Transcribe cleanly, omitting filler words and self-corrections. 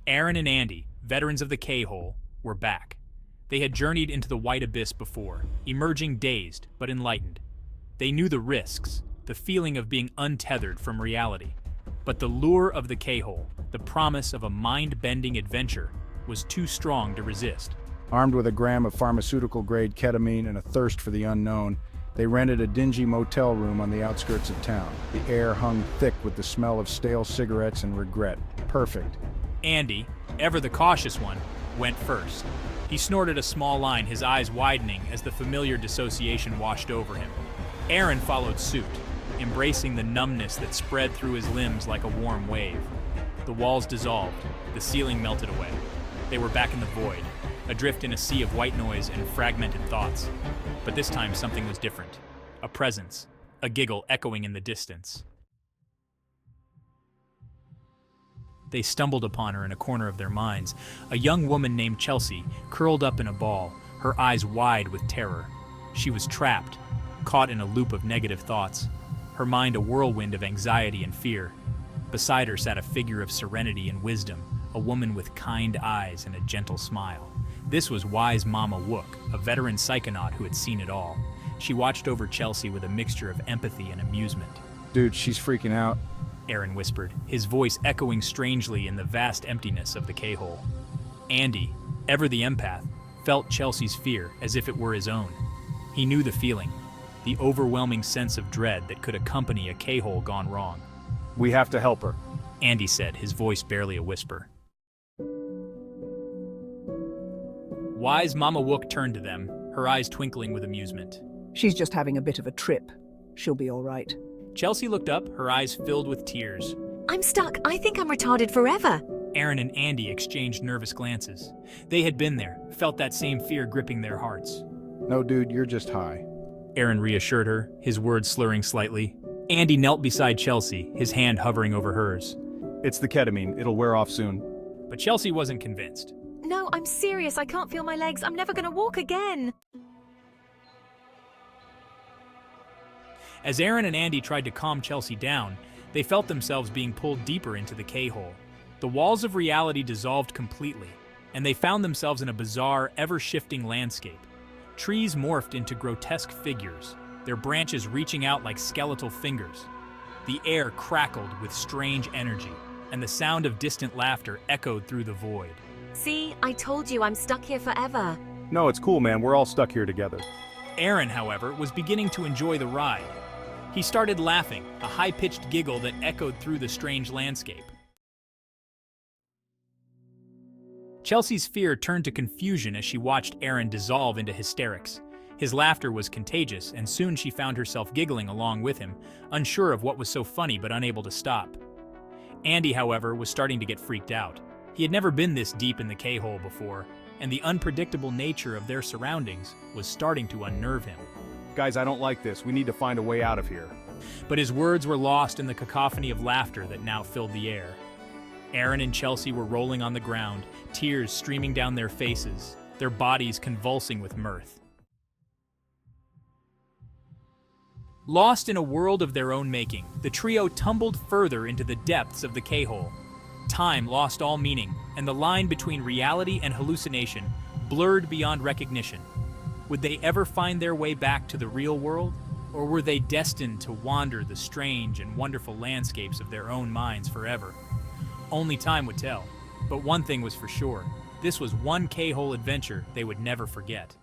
Aaron and Andy, veterans of the K-hole, were back. They had journeyed into the white abyss before, emerging dazed but enlightened. They knew the risks, the feeling of being untethered from reality. But the lure of the K-hole, the promise of a mind-bending adventure, was too strong to resist. Armed with a gram of pharmaceutical-grade ketamine and a thirst for the unknown, they rented a dingy motel room on the outskirts of town. The air hung thick with the smell of stale cigarettes and regret. Perfect. Andy, ever the cautious one, went first. He snorted a small line, his eyes widening as the familiar dissociation washed over him. Aaron followed suit, embracing the numbness that spread through his limbs like a warm wave. The walls dissolved, the ceiling melted away. They were back in the void, adrift in a sea of white noise and fragmented thoughts. But this time something was different. A presence, a giggle echoing in the distance. They stumbled upon her in a corner of their minds, a young woman named Chelsea, curled up in a ball, her eyes wide with terror. She was trapped, caught in a loop of negative thoughts, her mind a whirlwind of anxiety and fear. Beside her sat a figure of serenity and wisdom, a woman with kind eyes and a gentle smile. This was wise Mama Wook, a veteran psychonaut who had seen it all. She watched over Chelsea with a mixture of empathy and amusement. Dude, she's freaking out. Aaron whispered, his voice echoing strangely in the vast emptiness of the K-hole. Andy, ever the empath, felt Chelsea's fear as if it were his own. He knew the feeling, the overwhelming sense of dread that could accompany a K-hole gone wrong. We have to help her, Andy said, his voice barely a whisper. Wise Mama Wook turned to them, her eyes twinkling with amusement. She's just having a bit of a trip. She'll be all right. Chelsea looked up, her eyes filled with tears. I'm stuck. I think I'm retarded forever. Aaron and Andy exchanged nervous glances. They had been there, felt that same fear gripping their hearts. No, dude, you're just high. Aaron reassured her, his words slurring slightly. Andy knelt beside Chelsea, his hand hovering over hers. It's the ketamine. It'll wear off soon. But Chelsea wasn't convinced. No, I'm serious. I can't feel my legs. I'm never going to walk again. As Aaron and Andy tried to calm Chelsea down, they felt themselves being pulled deeper into the K-hole. The walls of reality dissolved completely, and they found themselves in a bizarre, ever-shifting landscape. Trees morphed into grotesque figures, their branches reaching out like skeletal fingers. The air crackled with strange energy, and the sound of distant laughter echoed through the void. See, I told you I'm stuck here forever. No, it's cool, man. We're all stuck here together. Aaron, however, was beginning to enjoy the ride. He started laughing, a high-pitched giggle that echoed through the strange landscape. Chelsea's fear turned to confusion as she watched Aaron dissolve into hysterics. His laughter was contagious, and soon she found herself giggling along with him, unsure of what was so funny but unable to stop. Andy, however, was starting to get freaked out. He had never been this deep in the K-hole before, and the unpredictable nature of their surroundings was starting to unnerve him. Guys, I don't like this. We need to find a way out of here. But his words were lost in the cacophony of laughter that now filled the air. Aaron and Chelsea were rolling on the ground, tears streaming down their faces, their bodies convulsing with mirth. Lost in a world of their own making, the trio tumbled further into the depths of the K-hole. Time lost all meaning, and the line between reality and hallucination blurred beyond recognition. Would they ever find their way back to the real world? Or were they destined to wander the strange and wonderful landscapes of their own minds forever? Only time would tell. But one thing was for sure, this was one K-hole adventure they would never forget.